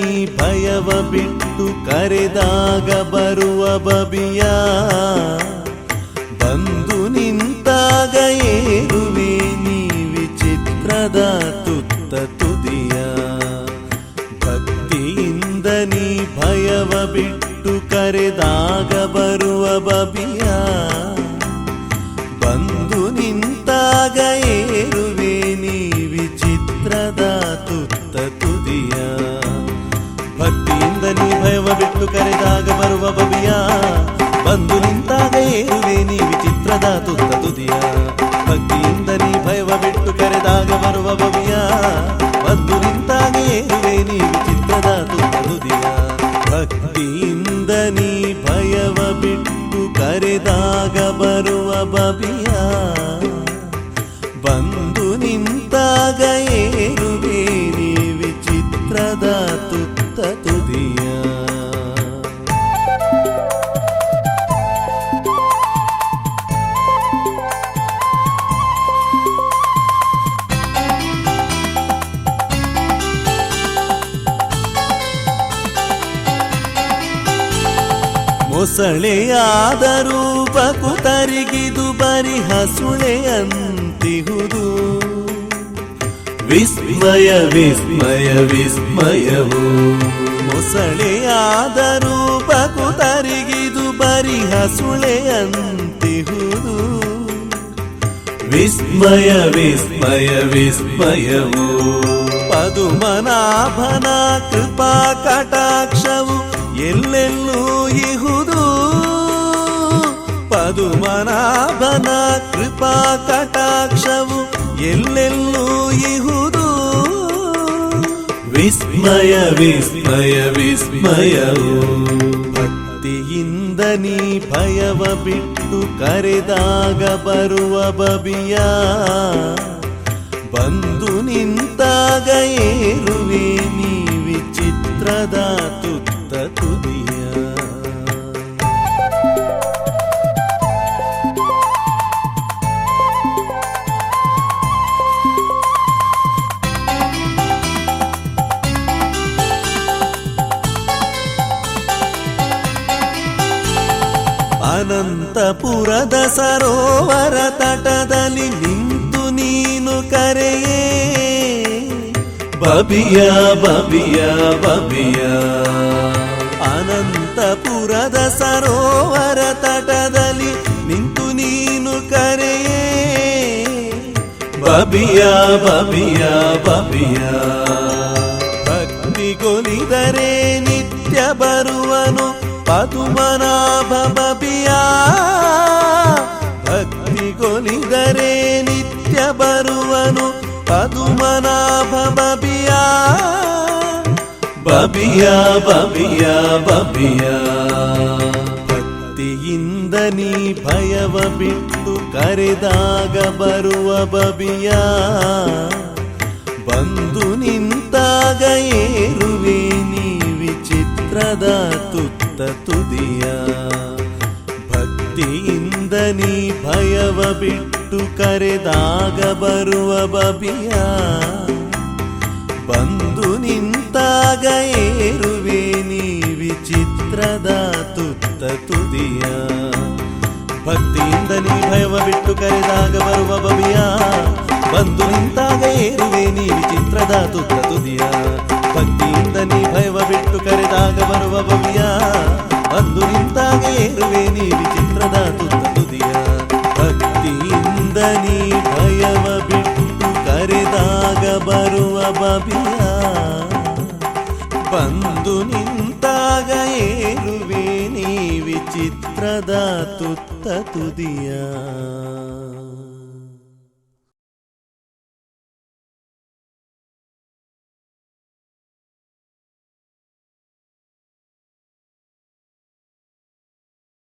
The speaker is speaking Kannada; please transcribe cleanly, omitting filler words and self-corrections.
ನೀ ಭಯವ ಬಿಟ್ಟು ಕರೆದಾಗ ಬರುವ ಬಬಿಯ ಬಂದು ನಿಂತಾಗ ಏರುವೆ ನೀ ವಿಚಿತ್ರದ ತುತ್ತ ತುದಿಯ ಭಕ್ತಿಯಿಂದ ನೀ ಭಯವ ಬಿಟ್ಟು ಕರೆದಾಗ ಬರುವ ಬಬಿಯ ಬಂದು ನಿಂತಾಗ ಏರುವೆ ನೀ ವಿಚಿತ್ರದ ತುತ್ತ ತುದಿಯ ಭಕ್ತಿಯಿಂದ ನೀ ಭಯವ ಬಿಟ್ಟು ಕರೆದಾಗ ಬರುವ ಬಬಿಯ ಬಂದು ನಿಂತಾಗ ಏರುವೆ ನೀ ವಿಚಿತ್ರದ ತುತ್ತ ತುದಿಯ ಭಕ್ತಿಯಿಂದ ನೀ ಭಯವ ಬಿಟ್ಟು ಕರೆದಾಗ ಬರುವ ಬಬಿಯ ಬಂದು ನಿಂತಾಗ ಏರುವೆ ನೀ ವಿಚಿತ್ರದ ತುತ್ತ ತುದಿಯ ಭಕ್ತಿಯಿಂದ ನೀ ಭಯವ ಬಿಟ್ಟು ಕರೆದಾಗ ಬರುವ ಬಬಿಯ ಬಂದು ನಿಂತಾಗ ಏರುವೆ ನೀ ವಿಚಿತ್ರದ ತುತ್ತ ತುದಿಯ ಮೊಸಳೆಯಾದರೂ ಬಕುತರಿಗಿದು ಬರಿ ಹಸುಳೆಯಂತಿಹುದು ವಿಸ್ಮಯ ವಿಸ್ಮಯ ವಿಸ್ಮಯವು ಮೊಸಳೆಯಾದರೂ ಬಕುತರಿಗಿದು ಬರಿ ಹಸುಳೆಯಂತಿಹುದು ವಿಸ್ಮಯ ವಿಸ್ಮಯ ವಿಸ್ಮಯವು ಪದುಮನಾಭನ ಕೃಪಾ ಕಟಾಕ್ಷವು ಎಲ್ಲೆಲ್ಲೂ ಇಹುದು ಪದುಮನಾಭನ ಕೃಪಾ ಕಟಾಕ್ಷವು ಎಲ್ಲೆಲ್ಲೂ ಇಹುದು ವಿಸ್ಮಯ ವಿಸ್ಮಯ ವಿಸ್ಮಯವು ಭಕ್ತಿಯಿಂದ ನೀ ಭಯವ ಬಿಟ್ಟು ಕರೆದಾಗ ಬರುವ ಬಬಿಯ ಬಂದು ನಿಂತಾಗ ಏರುವೆ ನೀ ವಿಚಿತ್ರದ ತುತ್ತ ತುದಿಯ ಅನಂತಪುರದ ಸರೋವರ ತಟದಲ್ಲಿ ನಿಂತು ನೀನು ಕರೆಯೇ ಬಬಿಯ ಬಬಿಯ ಬಬಿಯ ಅನಂತಪುರದ ಸರೋವರ ತಟದಲ್ಲಿ ನಿಂತು ನೀನು ಕರೆಯೇ ಬಬಿಯ ಬಬಿಯ ಬಬಿಯ ಭಕ್ತಿಗೊಲಿದರೆ ನಿತ್ಯ ಬರುವನು ಪದುಮನಾಭ ಬಬಿಯ ಭಕ್ತಿಗೊಲಿದರೆ ನಿತ್ಯ ಬರುವನು ಪದುಮನಾಭ ಬಬಿಯ ಬಬಿಯ ಬಬಿಯ ಬಬಿಯ ಭಕ್ತಿಯಿಂದ ನೀ ಭಯವ ಬಿಟ್ಟು ಕರೆದಾಗ ಬರುವ ಬಬಿಯ ಬಂದು ನಿಂತಾಗ ಏರುವೆ ನೀ ವಿಚಿತ್ರದ ತುತ್ತ ತುದಿಯ ಭಕ್ತಿಯಿಂದ ನೀ ಭಯವ ಬಿಟ್ಟು ಕರೆದಾಗ ಬರುವ ಬಬಿಯ ಬಂದು ನಿಂತಾಗ ಏರುವೆ ನೀ ವಿಚಿತ್ರದ ತುತ್ತ ತುದಿಯ ಭಕ್ತಿಯಿಂದ ನೀ ಭಯವ ಬಿಟ್ಟು ಕರೆದಾಗ ಬರುವ ಬಬಿಯ ಬಂದು ನಿಂತಾಗ ಏರುವೆ ನೀ ವಿಚಿತ್ರದ ತುತ್ತ ತುದಿಯ ಭಕ್ತಿಯಿಂದ ನೀ ಭಯವ ಬಿಟ್ಟು ಕರೆದಾಗ ಬರುವ ಬಬಿಯ ಬಂದು ನಿಂತಾಗ ಏರುವೆ ನೀ ವಿಚಿತ್ರದ ತುತ್ತ ತುದಿಯ ಭಕ್ತಿಯಿಂದ ನೀ ಭಯವ ಬಿಟ್ಟು ಕರೆದಾಗ ಬರುವ ಬಬಿಯ ಬಂದು ನಿಂತಾಗ ಏರುವೆ ನೀ ವಿಚಿತ್ರದ ತುತ್ತ ತುದಿಯ